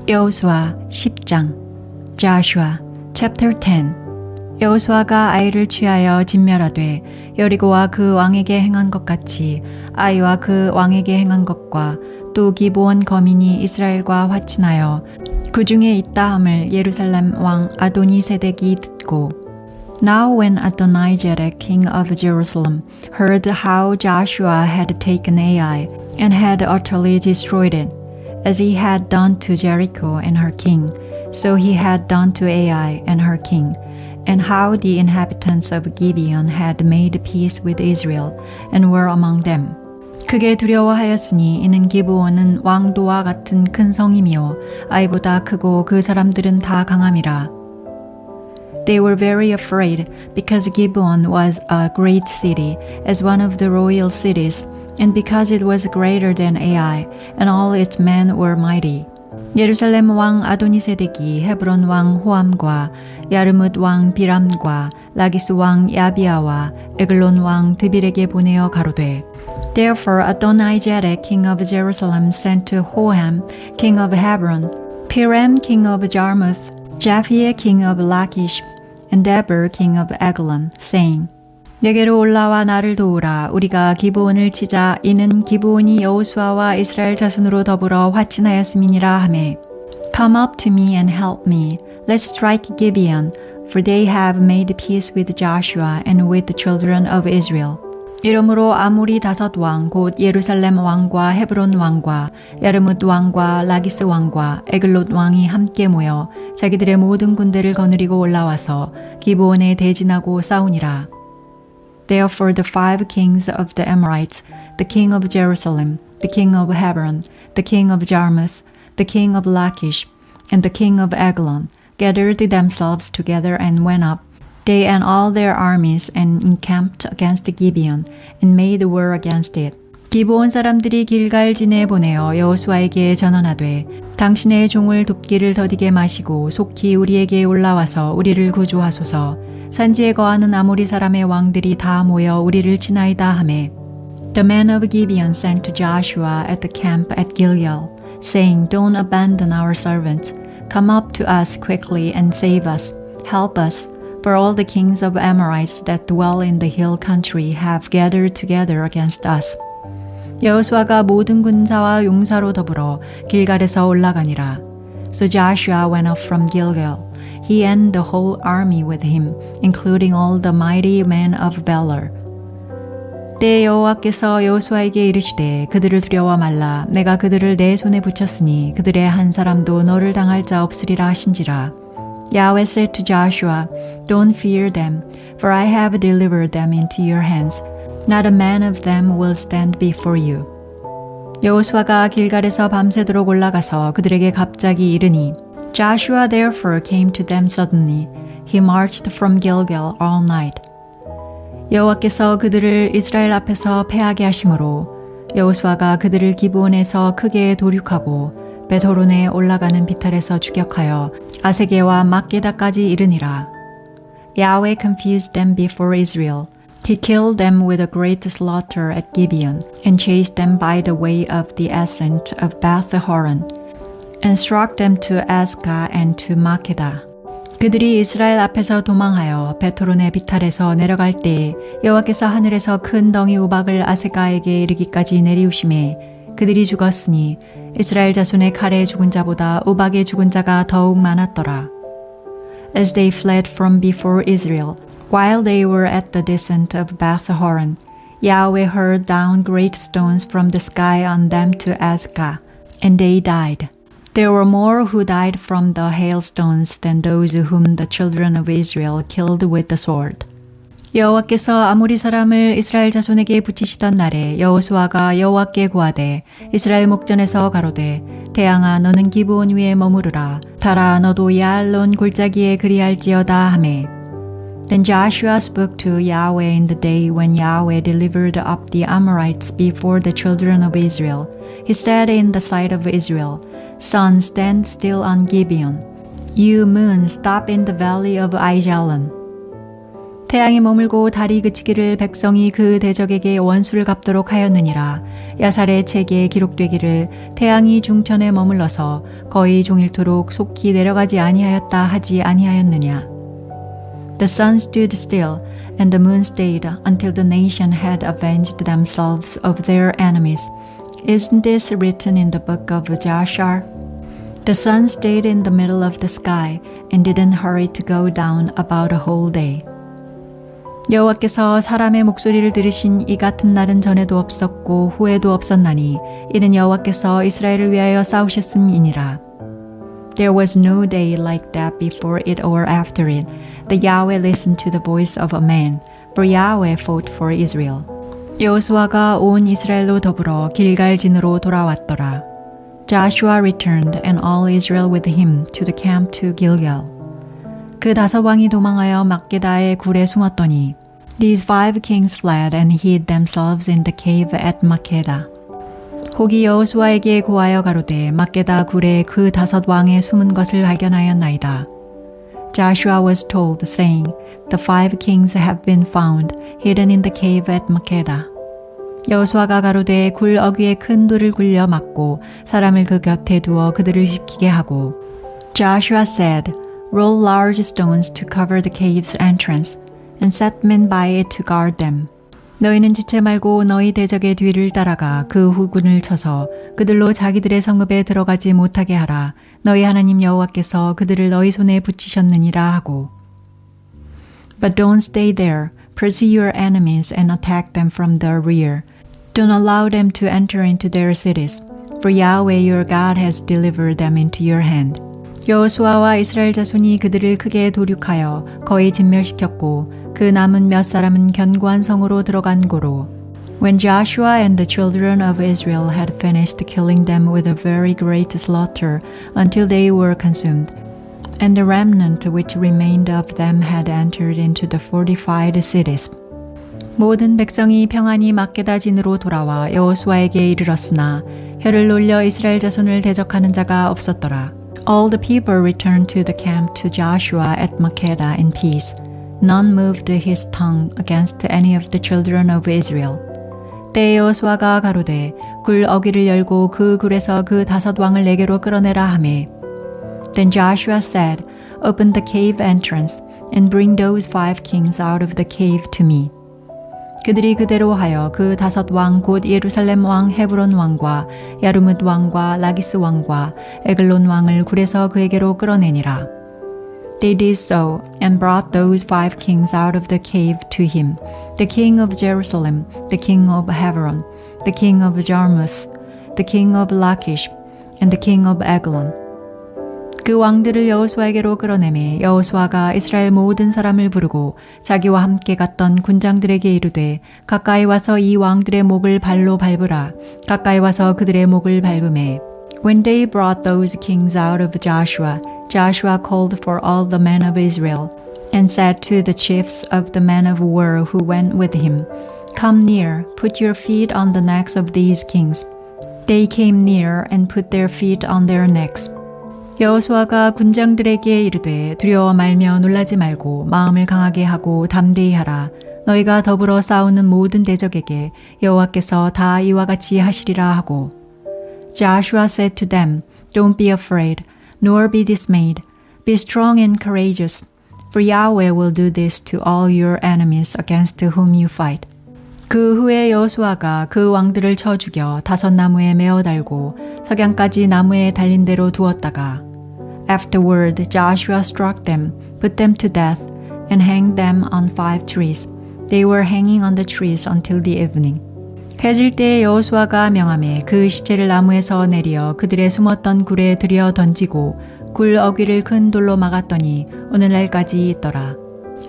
여호수아 10장 Joshua chapter 10 여호수아가 아이를 취하여 진멸하되 여리고와 그 왕에게 행한 것 같이 아이와 그 왕에게 행한 것과 또 기브온 거민이 이스라엘과 화친하여 그 중에 있다 함을 예루살렘 왕 아도니세덱이 듣고 Now when Adonizedek king of Jerusalem heard how Joshua had taken Ai and had utterly destroyed it, as he had done to Jericho and her king, so he had done to Ai and her king, and how the inhabitants of Gibeon had made peace with Israel and were among them. 크게 두려워하였으니 이는 기브온은 왕도와 같은 큰 성이며 아이보다 크고 그 사람들은 다 강함이라. They were very afraid because Gibeon was a great city, as one of the royal cities, and because it was greater than Ai, and all its men were mighty. 예루살렘 왕 아도니세덱이 헤브론 왕 호암과 야르뭇 왕 비람과 라기스 왕 야비아와 에글론 왕 드빌에게 보내어 가로되 Therefore Adonizedek king of Jerusalem sent to Hoam king of Hebron, Piram king of Jarmuth, Japhia king of Lachish, and Deber king of Eglon, saying, 내게로 올라와 나를 도우라. 우리가 기브온을 치자. 이는 기브온이 여호수아와 이스라엘 자손으로 더불어 화친하였음이니라 하매. Come up to me and help me. Let's strike Gibeon, for they have made peace with Joshua and with the children of Israel. 이러므로 아모리 다섯 왕 곧 예루살렘 왕과 헤브론 왕과 야르뭇 왕과 라기스 왕과 에글롯 왕이 함께 모여 자기들의 모든 군대를 거느리고 올라와서 기브온에 대진하고 싸우니라. Therefore the five kings of the Amorites, the king of Jerusalem, the king of Hebron, the king of Jarmuth, the king of Lachish, and the king of Eglon, gathered themselves together and went up, they and all their armies, and encamped against Gibeon, and made war against it. 기브온 사람들이 길갈진에 보내어 여호수아에게 전언하되 당신의 종을 돕기를 더디게 마시고 속히 우리에게 올라와서 우리를 구조하소서. 산지에 거하는 아모리 사람의 왕들이 다 모여 우리를 치나이다 하매. The men of Gibeon sent to Joshua at the camp at Gilgal, saying, Don't abandon our servants. Come up to us quickly and save us. Help us. For all the kings of Amorites that dwell in the hill country have gathered together against us. 여호수아가 모든 군사와 용사로 더불어 길갈에서 올라가니라. So Joshua went up from Gilgal, he and the whole army with him, including all the mighty men of valor. 때에 여호와께서 여호수아에게 이르시되 그들을 두려워 말라. 내가 그들을 내 손에 붙였으니 그들의 한 사람도 너를 당할 자 없으리라 하신지라. Yahweh said to Joshua, Don't fear them, for I have delivered them into your hands. Not a man of them will stand before you. 여호수아가 길갈에서 밤새도록 올라가서 그들에게 갑자기 이르니 Joshua therefore came to them suddenly. He marched from Gilgal all night. 여호와께서 그들을 이스라엘 앞에서 패하게 하심으로 여호수아가 그들을 기브온에서 크게 도륙하고 베토론에 올라가는 비탈에서 추격하여 아세게와 막게다까지 이르니라. Yahweh confused them before Israel. He killed them with a great slaughter at Gibeon, and chased them by the way of the ascent of Beth-horon, and struck them to Azekah and to Makkedah. 그들이 이스라엘 앞에서 도망하여 베토론의 비탈에서 내려갈 때에 여호와께서 하늘에서 큰 덩이 우박을 아세가에게 이르기까지 내리우심에 그들이 죽었으니 이스라엘 자손의 칼에 죽은 자보다 우박에 죽은 자가 더욱 많았더라. As they fled from before Israel, while they were at the descent of Beth-horon, Yahweh hurled down great stones from the sky on them to Azekah, and they died. There were more who died from the hailstones than those whom the children of Israel killed with the sword. 여호와께서 아모리 사람을 이스라엘 자손에게 붙이시던 날에 여호수아가 여호와께 구하되 이스라엘 목전에서 가로되 대항아 너는 기브온 위에 머무르라. 달아 너도 야알론 골짜기에 그리할지어다 하매. Then Joshua spoke to Yahweh in the day when Yahweh delivered up the Amorites before the children of Israel. He said in the sight of Israel, Sun, stand still on Gibeon. You, moon, stop in the valley of Aijalon. 태양이 머물고 달이 그치기를 백성이 그 대적에게 원수를 갚도록 하였느니라. 야살의 책에 기록되기를 태양이 중천에 머물러서 거의 종일토록 속히 내려가지 아니하였다 하지 아니하였느냐. The sun stood still and the moon stayed until the nation had avenged themselves of their enemies. Isn't this written in the book of Joshua? The sun stayed in the middle of the sky and didn't hurry to go down about a whole day. 여호와께서 사람의 목소리를 들으신 이 같은 날은 전에도 없었고 후에도 없었나니 이는 여호와께서 이스라엘을 위하여 싸우셨음이니라. There was no day like that before it or after it. The Yahweh listened to the voice of a man, for Yahweh fought for Israel. 여호수아가 온 이스라엘로 더불어 길갈진으로 돌아왔더라. Joshua returned and all Israel with him to the camp to Gilgal. 그 5 왕이 도망하여 막게다의 굴에 숨었더니 These 5 kings fled and hid themselves in the cave at Makkedah. 혹이 여호수아에게 고하여 가로되 막게다 굴에 그 5 왕의 숨은 것을 발견하였나이다. Joshua was told, saying, The 5 kings have been found, hidden in the cave at Makkedah. 여호수아가 가로되 굴 어귀에 큰 돌을 굴려 막고 사람을 그 곁에 두어 그들을 지키게 하고 Joshua said, Roll large stones to cover the cave's entrance, and set men by it to guard them. 너희는 지체 말고 너희 대적의 뒤를 따라가 그 후군을 쳐서 그들로 자기들의 성읍에 들어가지 못하게 하라. 너희 하나님 여호와께서 그들을 너희 손에 붙이셨느니라 하고. But don't stay there. Pursue your enemies and attack them from the rear. Don't allow them to enter into their cities, for Yahweh your God has delivered them into your hand. 여호수아와 이스라엘 자손이 그들을 크게 도륙하여 거의 진멸시켰고 그 남은 몇 사람은 견고한 성으로 들어간 고로 When Joshua and the children of Israel had finished killing them with a very great slaughter until they were consumed, and the remnant which remained of them had entered into the fortified cities. 모든 백성이 평안히 막게다 진으로 돌아와 여호수아에게 이르렀으나 혀를 놀려 이스라엘 자손을 대적하는 자가 없었더라. All the people returned to the camp to Joshua at Makkedah in peace. None moved his tongue against any of the children of Israel. 때에 여호수아가 가로되 굴 어귀를 열고 그 굴에서 그 5 왕을 내게로 끌어내라 하매. Then Joshua said, Open the cave entrance and bring those 5 kings out of the cave to me. 그들이 그대로 하여 그 5 왕 곧 예루살렘 왕 헤브론 왕과 야르뭇 왕과 라기스 왕과 에글론 왕을 굴에서 그에게로 끌어내니라. They did so and brought those 5 kings out of the cave to him, the king of Jerusalem, the king of Hebron, the king of Jarmuth, the king of Lachish, and the king of Eglon. 그 왕들을 여호수아에게로 끌어내매 여호수아가 이스라엘 모든 사람을 부르고 자기와 함께 갔던 군장들에게 이르되 가까이 와서 이 왕들의 목을 발로 밟으라. 가까이 와서 그들의 목을 밟으매. When they brought those kings out of Joshua, Joshua called for all the men of Israel and said to the chiefs of the men of war who went with him, Come near, put your feet on the necks of these kings. They came near and put their feet on their necks. 여호수아가 군장들에게 이르되 두려워 말며 놀라지 말고 마음을 강하게 하고 담대히 하라. 너희가 더불어 싸우는 모든 대적에게 여호와께서 다 이와 같이 하시리라 하고. Joshua said to them, Don't be afraid, nor be dismayed. Be strong and courageous, for Yahweh will do this to all your enemies against whom you fight. 그 후에 여호수아가 그 왕들을 쳐 죽여 5 나무에 메어 달고 석양까지 나무에 달린 대로 두었다가 Afterward, Joshua struck them, put them to death, and hanged them on 5 trees. They were hanging on the trees until the evening. 해질 때에 여호수아가 명하매 그 시체를 나무에서 내려 그들의 숨었던 굴에 들여 던지고 굴 어귀를 큰 돌로 막았더니 오늘날까지 있더라.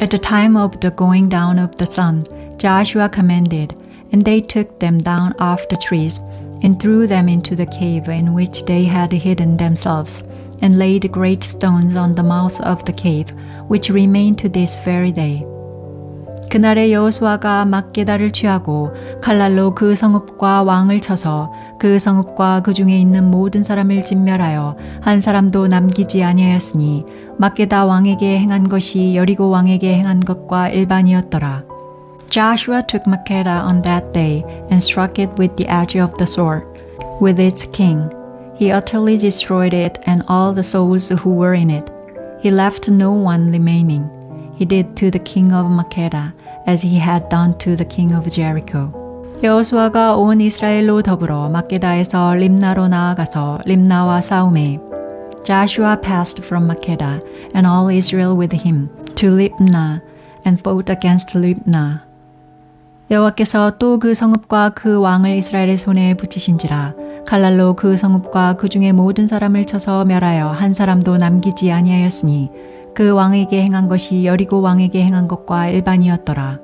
At the time of the going down of the sun, Joshua commanded, and they took them down off the trees and threw them into the cave in which they had hidden themselves, and laid great stones on the mouth of the cave, which remain to this very day. 그날에 여호수아가 막게다를 취하고 칼날로 그 성읍과 왕을 쳐서 그 성읍과 그 중에 있는 모든 사람을 진멸하여 한 사람도 남기지 아니하였으니 막게다 왕에게 행한 것이 여리고 왕에게 행한 것과 일반이었더라. Joshua took Makkedah on that day and struck it with the edge of the sword, with its king. He utterly destroyed it and all the souls who were in it. He left no one remaining. He did to the king of Makkedah as he had done to the king of Jericho. 여호수아가 온 이스라엘로 더불어 막게다에서 림나로 나아가서 림나와 싸우매 Joshua passed from Makkedah and all Israel with him to Libnah and fought against Libnah. 여호와께서 또 그 성읍과 그 왕을 이스라엘의 손에 붙이신지라 칼날로 그 성읍과 그 중에 모든 사람을 쳐서 멸하여 한 사람도 남기지 아니하였으니 그 왕에게 행한 것이 여리고 왕에게 행한 것과 일반이었더라.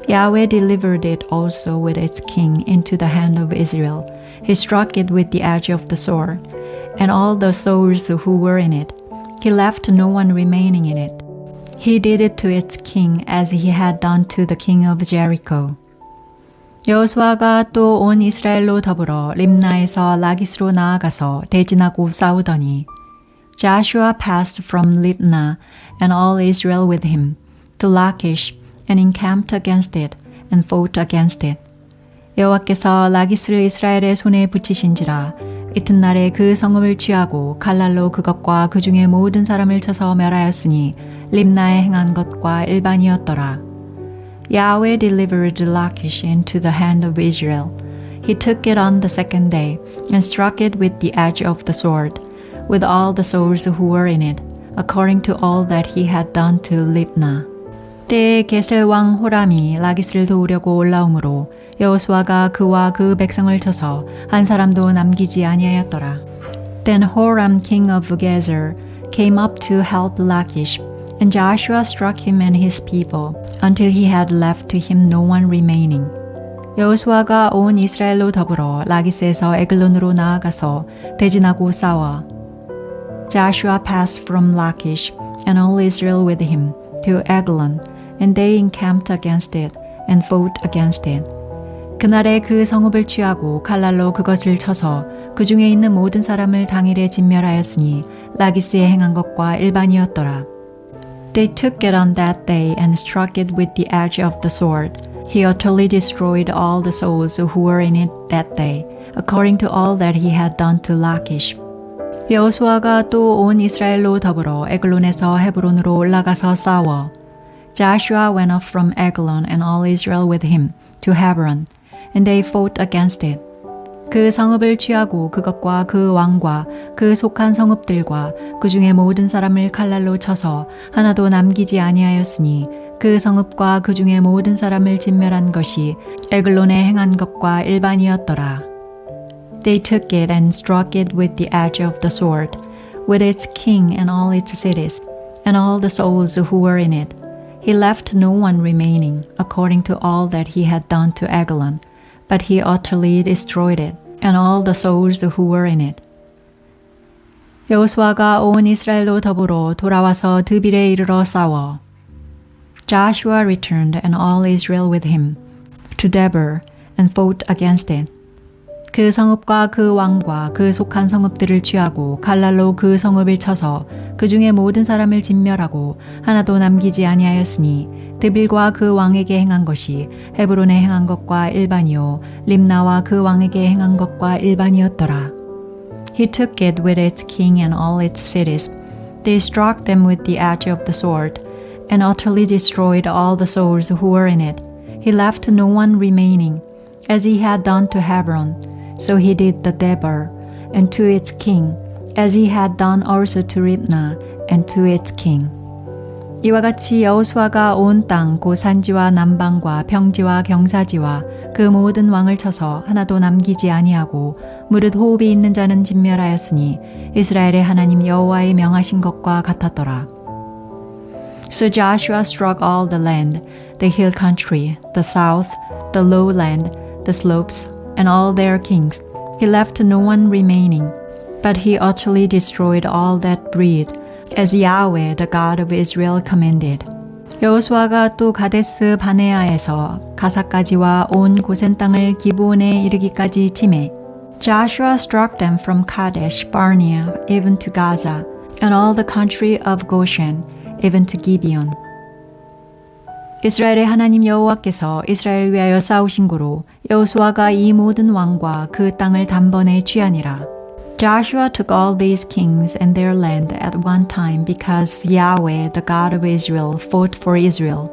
Yahweh delivered it also with its king into the hand of Israel. He struck it with the edge of the sword, and all the souls who were in it. He left no one remaining in it. He did it to its king as he had done to the king of Jericho. 여호수아가 또 온 이스라엘로 더불어 림나에서 라기스로 나아가서 대진하고 싸우더니 Joshua passed from Libnah and all Israel with him to Lachish and encamped against it and fought against it. 여호와께서 라기스를 이스라엘의 손에 붙이신지라 이튿날에 그 성읍을 취하고 칼날로 그것과 그 중에 모든 사람을 쳐서 멸하였으니 림나에 행한 것과 일반이었더라. Yahweh delivered Lachish into the hand of Israel. He took it on the second day and struck it with the edge of the sword, with all the souls who were in it, according to all that he had done to Libnah. 때에 게셀 왕 호람이 라기스를 도우려고 올라오므로 여호수아가 그와 그 백성을 쳐서 한 사람도 남기지 아니하였더라. Then Horam king of Gezer came up to help Lachish, and Joshua struck him and his people until he had left to him no one remaining. 여호수아가 온 이스라엘로 더불어 라기스에서 에글론으로 나아가서 대진하고 싸워. Joshua passed from Lachish and all Israel with him to Eglon, and they encamped against it and fought against it. 그날에 그 성읍을 취하고 칼날로 그것을 쳐서 그 중에 있는 모든 사람을 당일에 진멸하였으니 라기스에 행한 것과 일반이었더라. They took it on that day and struck it with the edge of the sword. He utterly destroyed all the souls who were in it that day, according to all that he had done to Lachish. 여호수아가 또 온 이스라엘로 더불어 에글론에서 헤브론으로 올라가서 싸워. Joshua went up from Eglon and all Israel with him to Hebron, and they fought against it. 그 성읍을 취하고 그것과 그 왕과 그 속한 성읍들과 그 중에 모든 사람을 칼날로 쳐서 하나도 남기지 아니하였으니 그 성읍과 그 중에 모든 사람을 진멸한 것이 에글론에 행한 것과 일반이었더라. They took it and struck it with the edge of the sword, with its king and all its cities, and all the souls who were in it. He left no one remaining, according to all that he had done to Eglon, but he utterly destroyed it, and all the souls who were in it. 여호수아가 온 이스라엘로 더불어 돌아와서 드빌에 이르러 싸워. Joshua returned and all Israel with him to Debir and fought against it. 그 성읍과 그 왕과 그 속한 성읍들을 취하고 칼날로 그 성읍을 쳐서 그 중에 모든 사람을 진멸하고 하나도 남기지 아니하였으니 드빌과 그 왕에게 행한 것이 헤브론에 행한 것과 일반이요 림나와 그 왕에게 행한 것과 일반이었더라. He took it with its king and all its cities. They struck them with the edge of the sword and utterly destroyed all the souls who were in it. He left no one remaining, as he had done to Hebron. So he did to Debir and to its king, as he had done also to Libnah and to its king. 이와 같이 여호수아가 온 땅 곧 산지와 남방과 평지와 경사지와 그 모든 왕을 쳐서 하나도 남기지 아니하고 무릇 호흡이 있는 자는 진멸하였으니 이스라엘의 하나님 여호와의 명하신 것과 같았더라. So Joshua struck all the land, the hill country, the south, the lowland, the slopes, and all their kings. He left no one remaining, but he utterly destroyed all that breathed, as Yahweh, the God of Israel, commanded. 여호수아가 또 가데스 바네아에서 가사까지와 온 고센 땅을 기브온에 이르기까지 치매. Joshua struck them from Kadesh Barnea even to Gaza, and all the country of Goshen, even to Gibeon. 이스라엘의 하나님 여호와께서 이스라엘을 위하여 싸우신 고로 여호수아가 이 모든 왕과 그 땅을 단번에 취하니라. Joshua took all these kings and their land at one time because Yahweh, the God of Israel, fought for Israel.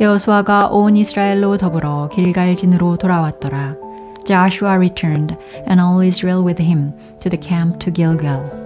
여호수아가 온 이스라엘로 더불어 길갈진으로 돌아왔더라. Joshua returned, and all Israel with him, to the camp to Gilgal.